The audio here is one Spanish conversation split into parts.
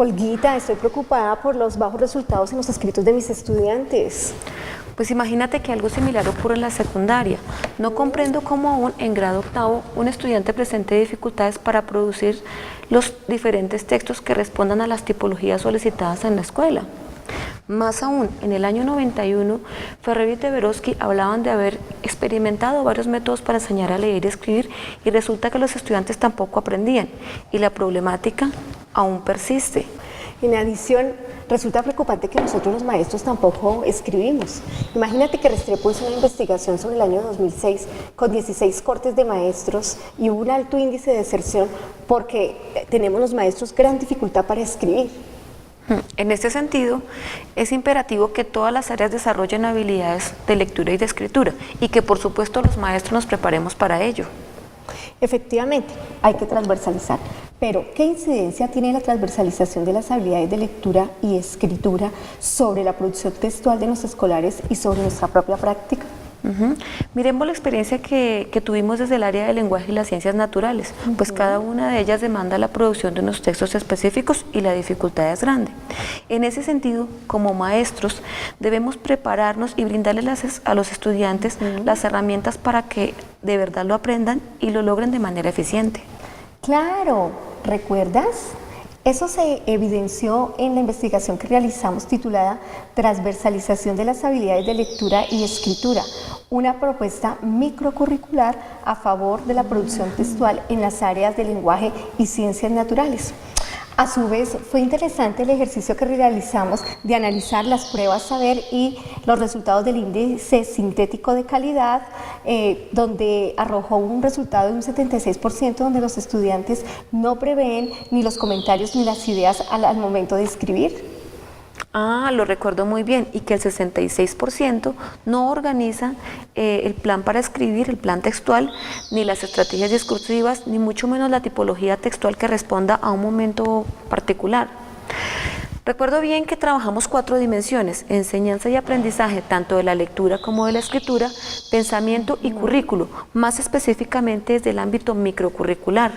Olguita, estoy preocupada por los bajos resultados en los escritos de mis estudiantes. Pues imagínate que algo similar ocurre en la secundaria. No comprendo cómo aún en grado octavo un estudiante presente dificultades para producir los diferentes textos que respondan a las tipologías solicitadas en la escuela. Más aún, en el año 91, Ferrer y Teberovsky hablaban de haber experimentado varios métodos para enseñar a leer y escribir y resulta que los estudiantes tampoco aprendían y la problemática aún persiste. En adición, resulta preocupante que nosotros los maestros tampoco escribimos. Imagínate que Restrepo hizo una investigación sobre el año 2006 con 16 cortes de maestros y hubo un alto índice de deserción porque tenemos los maestros gran dificultad para escribir. En este sentido, es imperativo que todas las áreas desarrollen habilidades de lectura y de escritura y que por supuesto los maestros nos preparemos para ello. Efectivamente, hay que transversalizar, pero ¿qué incidencia tiene la transversalización de las habilidades de lectura y escritura sobre la producción textual de los escolares y sobre nuestra propia práctica? Miremos la experiencia que tuvimos desde el área del lenguaje y las ciencias naturales, pues cada una de ellas demanda la producción de unos textos específicos y la dificultad es grande. En ese sentido, como maestros, debemos prepararnos y brindarles a los estudiantes las herramientas para que de verdad lo aprendan y lo logren de manera eficiente. Claro, ¿recuerdas? Eso se evidenció en la investigación que realizamos titulada Transversalización de las habilidades de lectura y escritura, una propuesta microcurricular a favor de la producción textual en las áreas de lenguaje y ciencias naturales. A su vez, fue interesante el ejercicio que realizamos de analizar las pruebas saber y los resultados del índice sintético de calidad, donde arrojó un resultado de un 76%, donde los estudiantes no prevén ni los comentarios ni las ideas al momento de escribir. Lo recuerdo muy bien, y que el 66% no organiza el plan para escribir, el plan textual, ni las estrategias discursivas, ni mucho menos la tipología textual que responda a un momento particular. Recuerdo bien que trabajamos 4 dimensiones: enseñanza y aprendizaje, tanto de la lectura como de la escritura, pensamiento y currículo, más específicamente desde el ámbito microcurricular.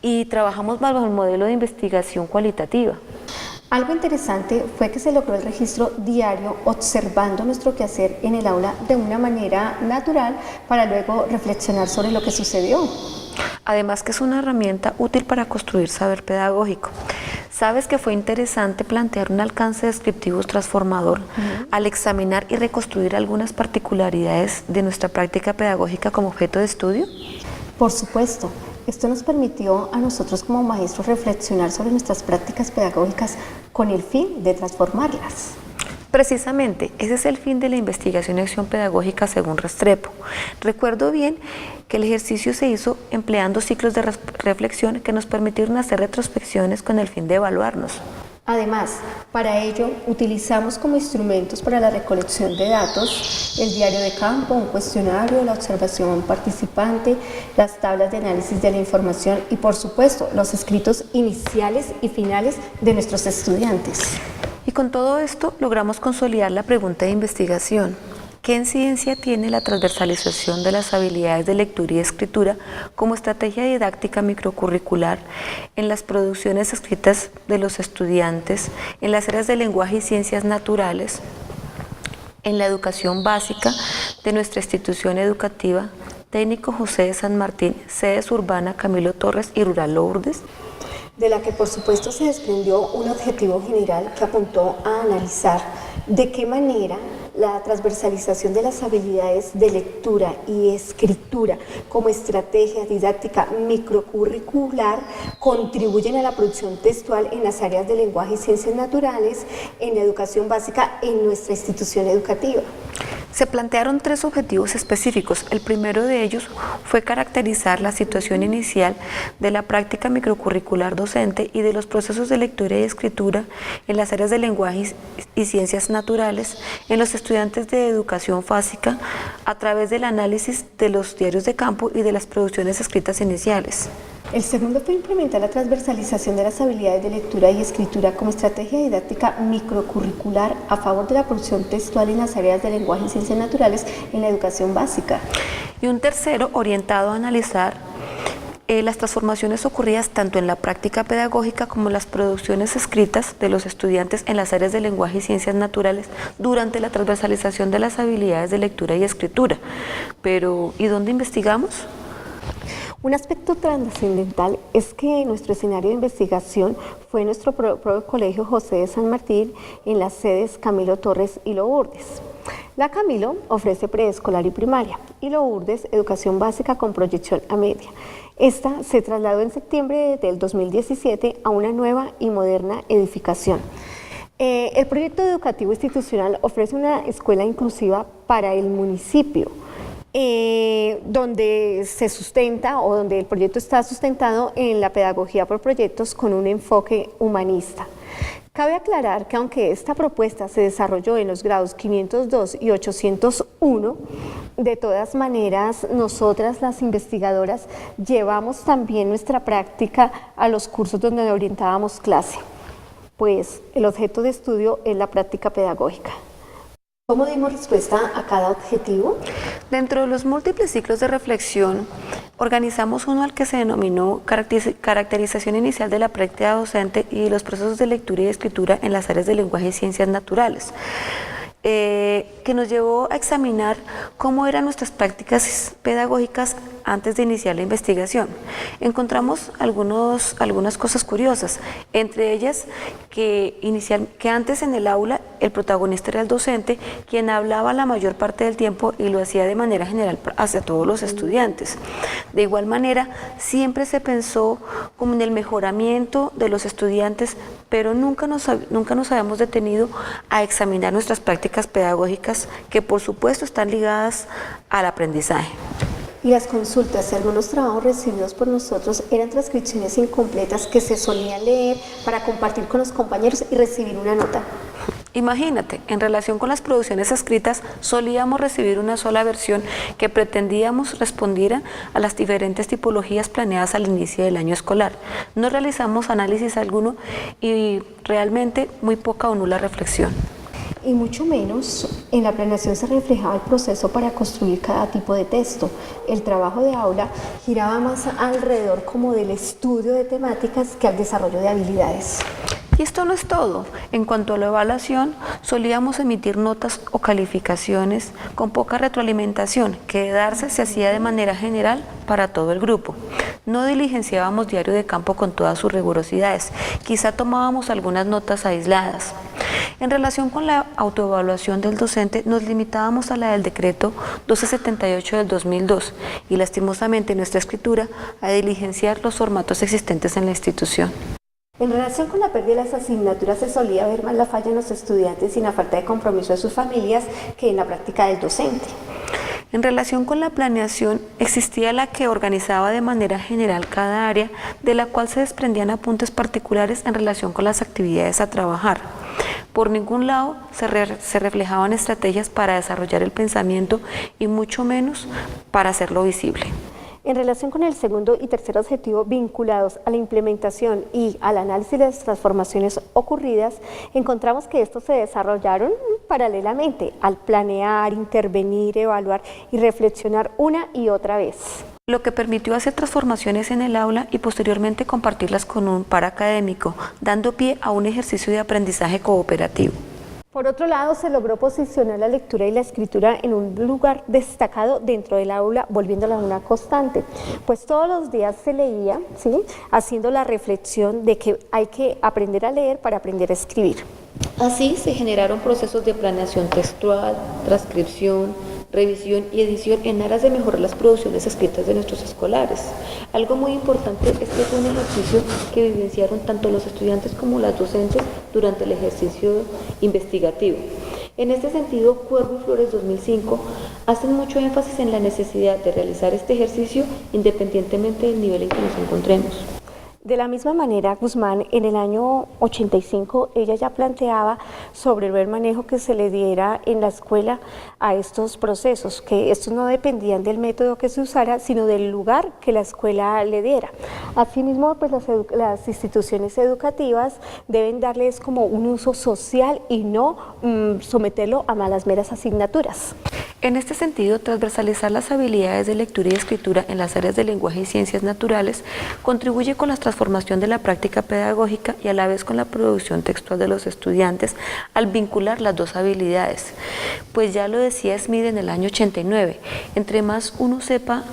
Y trabajamos bajo el modelo de investigación cualitativa. Algo interesante fue que se logró el registro diario observando nuestro quehacer en el aula de una manera natural para luego reflexionar sobre lo que sucedió. Además que es una herramienta útil para construir saber pedagógico. Sabes que fue interesante plantear un alcance descriptivo transformador al examinar y reconstruir algunas particularidades de nuestra práctica pedagógica como objeto de estudio. Por supuesto. Esto nos permitió a nosotros como maestros reflexionar sobre nuestras prácticas pedagógicas con el fin de transformarlas. Precisamente, ese es el fin de la investigación y acción pedagógica según Restrepo. Recuerdo bien que el ejercicio se hizo empleando ciclos de reflexión que nos permitieron hacer retrospecciones con el fin de evaluarnos. Además, para ello utilizamos como instrumentos para la recolección de datos el diario de campo, un cuestionario, la observación participante, las tablas de análisis de la información y, por supuesto, los escritos iniciales y finales de nuestros estudiantes. Y con todo esto logramos consolidar la pregunta de investigación: ¿qué incidencia tiene la transversalización de las habilidades de lectura y escritura como estrategia didáctica microcurricular en las producciones escritas de los estudiantes, en las áreas de lenguaje y ciencias naturales, en la educación básica de nuestra institución educativa, Técnico José de San Martín, sede Urbana Camilo Torres y Rural Lourdes? De la que por supuesto se desprendió un objetivo general que apuntó a analizar de qué manera la transversalización de las habilidades de lectura y escritura como estrategia didáctica microcurricular contribuyen a la producción textual en las áreas de lenguaje y ciencias naturales, en la educación básica en nuestra institución educativa. Se plantearon 3 objetivos específicos. El primero de ellos fue caracterizar la situación inicial de la práctica microcurricular docente y de los procesos de lectura y escritura en las áreas de lenguaje y ciencias naturales en los estudiantes de educación básica a través del análisis de los diarios de campo y de las producciones escritas iniciales. El segundo fue implementar la transversalización de las habilidades de lectura y escritura como estrategia didáctica microcurricular a favor de la producción textual en las áreas de lenguaje y ciencias naturales en la educación básica. Y un tercero orientado a analizar las transformaciones ocurridas tanto en la práctica pedagógica como en las producciones escritas de los estudiantes en las áreas de lenguaje y ciencias naturales durante la transversalización de las habilidades de lectura y escritura. Pero, ¿y dónde investigamos? Un aspecto trascendental es que nuestro escenario de investigación fue nuestro propio colegio José de San Martín en las sedes Camilo Torres y Lourdes. La Camilo ofrece preescolar y primaria y Lourdes educación básica con proyección a media. Esta se trasladó en septiembre del 2017 a una nueva y moderna edificación. El proyecto educativo institucional ofrece una escuela inclusiva para el municipio, donde se sustenta o donde el proyecto está sustentado en la pedagogía por proyectos con un enfoque humanista. Cabe aclarar que aunque esta propuesta se desarrolló en los grados 502 y 801, de todas maneras nosotras las investigadoras llevamos también nuestra práctica a los cursos donde orientábamos clase, pues el objeto de estudio es la práctica pedagógica. ¿Cómo dimos respuesta a cada objetivo? Dentro de los múltiples ciclos de reflexión, organizamos uno al que se denominó caracterización inicial de la práctica docente y de los procesos de lectura y escritura en las áreas de lenguaje y ciencias naturales, que nos llevó a examinar cómo eran nuestras prácticas pedagógicas antes de iniciar la investigación. Encontramos algunas cosas curiosas, entre ellas que antes en el aula el protagonista era el docente, quien hablaba la mayor parte del tiempo y lo hacía de manera general hacia todos los estudiantes. De igual manera, siempre se pensó como en el mejoramiento de los estudiantes, pero nunca nos habíamos detenido a examinar nuestras prácticas pedagógicas, que por supuesto están ligadas al aprendizaje. Y las consultas y algunos trabajos recibidos por nosotros eran transcripciones incompletas que se solían leer para compartir con los compañeros y recibir una nota. Imagínate, en relación con las producciones escritas, solíamos recibir una sola versión que pretendíamos respondiera a las diferentes tipologías planeadas al inicio del año escolar. No realizamos análisis alguno y realmente muy poca o nula reflexión. Y mucho menos en la planeación se reflejaba el proceso para construir cada tipo de texto. El trabajo de aula giraba más alrededor como del estudio de temáticas que al desarrollo de habilidades. Y esto no es todo. En cuanto a la evaluación, solíamos emitir notas o calificaciones con poca retroalimentación, que de darse se hacía de manera general para todo el grupo. No diligenciábamos diario de campo con todas sus rigurosidades, quizá tomábamos algunas notas aisladas. En relación con la autoevaluación del docente, nos limitábamos a la del decreto 1278 del 2002 y lastimosamente nuestra escritura a diligenciar los formatos existentes en la institución. En relación con la pérdida de las asignaturas se solía ver más la falla en los estudiantes y en la falta de compromiso de sus familias que en la práctica del docente. En relación con la planeación, existía la que organizaba de manera general cada área, de la cual se desprendían apuntes particulares en relación con las actividades a trabajar. Por ningún lado se reflejaban estrategias para desarrollar el pensamiento y mucho menos para hacerlo visible. En relación con el segundo y tercer objetivo vinculados a la implementación y al análisis de las transformaciones ocurridas, encontramos que estos se desarrollaron paralelamente al planear, intervenir, evaluar y reflexionar una y otra vez. Lo que permitió hacer transformaciones en el aula y posteriormente compartirlas con un par académico, dando pie a un ejercicio de aprendizaje cooperativo. Por otro lado, se logró posicionar la lectura y la escritura en un lugar destacado dentro del aula, volviéndola una constante, pues todos los días se leía, ¿sí?, haciendo la reflexión de que hay que aprender a leer para aprender a escribir. Así se generaron procesos de planeación textual, transcripción, revisión y edición en aras de mejorar las producciones escritas de nuestros escolares. Algo muy importante es que fue un ejercicio que vivenciaron tanto los estudiantes como las docentes durante el ejercicio investigativo. En este sentido, Cuervo y Flores 2005 hacen mucho énfasis en la necesidad de realizar este ejercicio independientemente del nivel en que nos encontremos. De la misma manera, Guzmán, en el año 85, ella ya planteaba sobre el buen manejo que se le diera en la escuela a estos procesos, que estos no dependían del método que se usara, sino del lugar que la escuela le diera. Asimismo, pues las instituciones educativas deben darles como un uso social y no someterlo a malas meras asignaturas. En este sentido, transversalizar las habilidades de lectura y escritura en las áreas de lenguaje y ciencias naturales contribuye con la transformación de la práctica pedagógica y a la vez con la producción textual de los estudiantes al vincular las dos habilidades. Pues ya lo decía Smith en el año 89, entre más uno sepa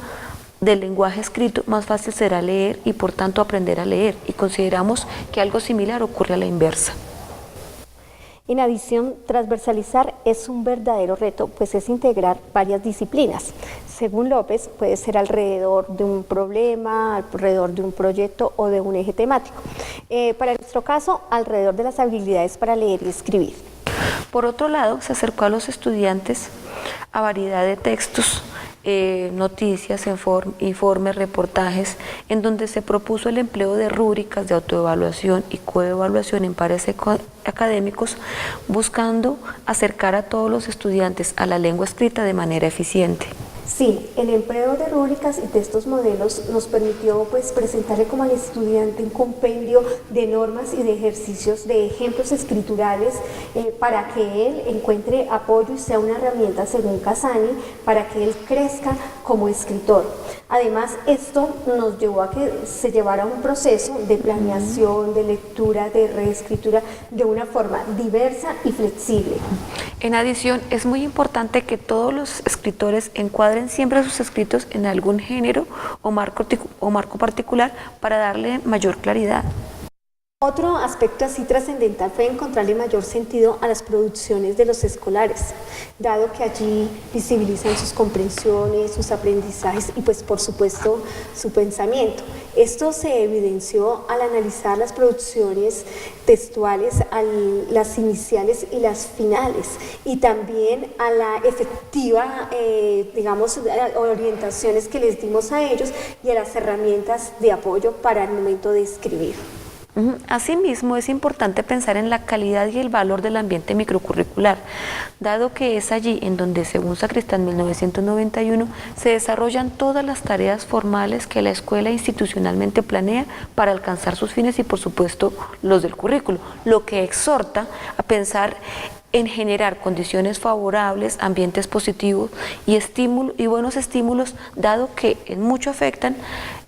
del lenguaje escrito, más fácil será leer y por tanto aprender a leer, y consideramos que algo similar ocurre a la inversa. En adición, transversalizar es un verdadero reto, pues es integrar varias disciplinas. Según López, puede ser alrededor de un problema, alrededor de un proyecto o de un eje temático. Para nuestro caso, alrededor de las habilidades para leer y escribir. Por otro lado, se acercó a los estudiantes a variedad de textos, noticias, informes, reportajes, en donde se propuso el empleo de rúbricas de autoevaluación y coevaluación en pares académicos, buscando acercar a todos los estudiantes a la lengua escrita de manera eficiente. Sí, el empleo de rúbricas y textos modelos nos permitió presentarle como al estudiante un compendio de normas y de ejercicios, de ejemplos escriturales para que él encuentre apoyo y sea una herramienta, según Casani, para que él crezca como escritor. Además, esto nos llevó a que se llevara un proceso de planeación, de lectura, de reescritura, de una forma diversa y flexible. En adición, es muy importante que todos los escritores encuadren siempre sus escritos en algún género o marco particular para darle mayor claridad. Otro aspecto así trascendental fue encontrarle mayor sentido a las producciones de los escolares, dado que allí visibilizan sus comprensiones, sus aprendizajes y por supuesto su pensamiento. Esto se evidenció al analizar las producciones textuales, las iniciales y las finales, y también a la efectiva, orientaciones que les dimos a ellos y a las herramientas de apoyo para el momento de escribir. Asimismo, es importante pensar en la calidad y el valor del ambiente microcurricular, dado que es allí en donde, según Sacristán 1991, se desarrollan todas las tareas formales que la escuela institucionalmente planea para alcanzar sus fines y, por supuesto, los del currículo, lo que exhorta a pensar en generar condiciones favorables, ambientes positivos y buenos estímulos, dado que en mucho afectan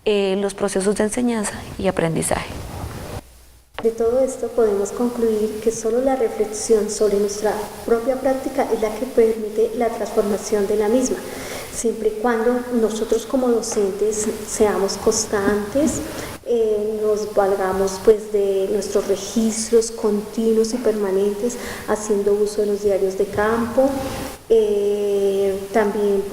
los procesos de enseñanza y aprendizaje. De todo esto podemos concluir que solo la reflexión sobre nuestra propia práctica es la que permite la transformación de la misma, siempre y cuando nosotros como docentes seamos constantes, nos valgamos de nuestros registros continuos y permanentes, haciendo uso de los diarios de campo, también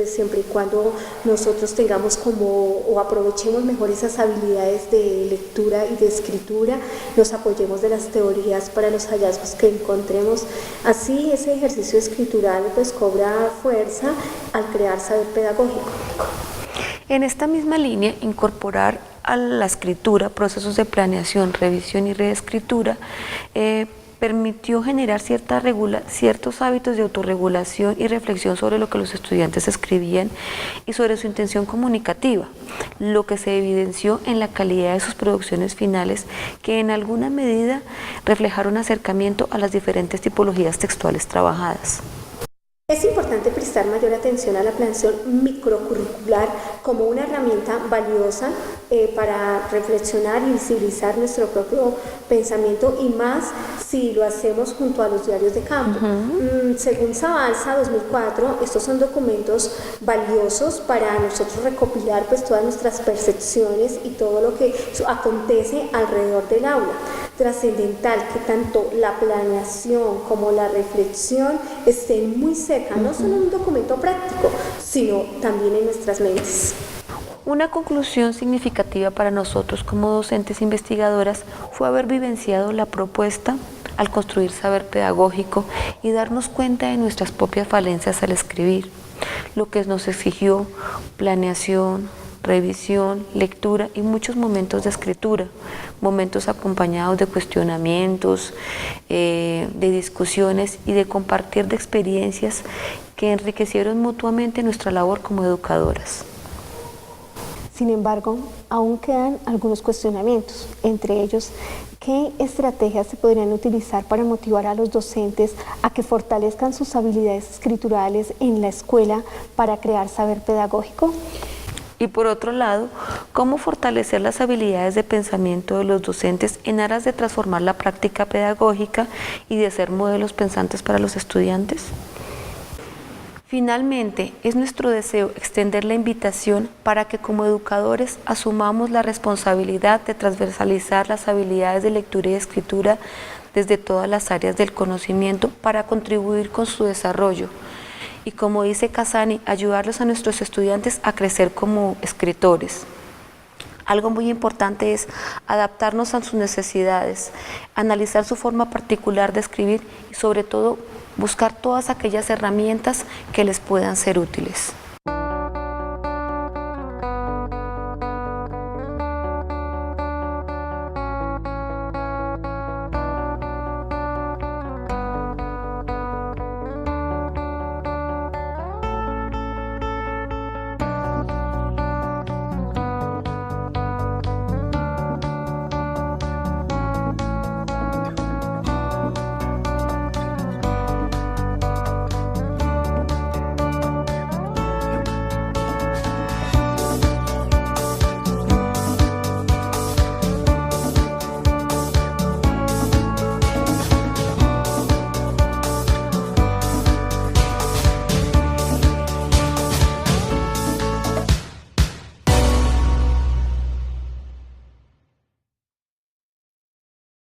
siempre y cuando nosotros tengamos o aprovechemos mejor esas habilidades de lectura y de escritura, nos apoyemos de las teorías para los hallazgos que encontremos. Así ese ejercicio escritural cobra fuerza al crear saber pedagógico. En esta misma línea, incorporar a la escritura procesos de planeación, revisión y reescritura permitió generar ciertos hábitos de autorregulación y reflexión sobre lo que los estudiantes escribían y sobre su intención comunicativa, lo que se evidenció en la calidad de sus producciones finales, que en alguna medida reflejaron acercamiento a las diferentes tipologías textuales trabajadas. Es importante prestar mayor atención a la planeación microcurricular como una herramienta valiosa para reflexionar y visibilizar nuestro propio pensamiento, y más si lo hacemos junto a los diarios de campo. Según Zabalza 2004, estos son documentos valiosos para nosotros recopilar todas nuestras percepciones y todo lo que acontece alrededor del aula. Trascendental que tanto la planeación como la reflexión estén muy cerca, no solo en un documento práctico, sino también en nuestras mentes. Una conclusión significativa para nosotros como docentes investigadoras fue haber vivenciado la propuesta al construir saber pedagógico y darnos cuenta de nuestras propias falencias al escribir, lo que nos exigió planeación, revisión, lectura y muchos momentos de escritura, momentos acompañados de cuestionamientos, de discusiones y de compartir de experiencias que enriquecieron mutuamente nuestra labor como educadoras. Sin embargo, aún quedan algunos cuestionamientos, entre ellos, ¿qué estrategias se podrían utilizar para motivar a los docentes a que fortalezcan sus habilidades escriturales en la escuela para crear saber pedagógico? Y por otro lado, ¿cómo fortalecer las habilidades de pensamiento de los docentes en aras de transformar la práctica pedagógica y de ser modelos pensantes para los estudiantes? Finalmente, es nuestro deseo extender la invitación para que como educadores asumamos la responsabilidad de transversalizar las habilidades de lectura y escritura desde todas las áreas del conocimiento para contribuir con su desarrollo. Y como dice Casani, ayudarlos a nuestros estudiantes a crecer como escritores. Algo muy importante es adaptarnos a sus necesidades, analizar su forma particular de escribir y sobre todo buscar todas aquellas herramientas que les puedan ser útiles.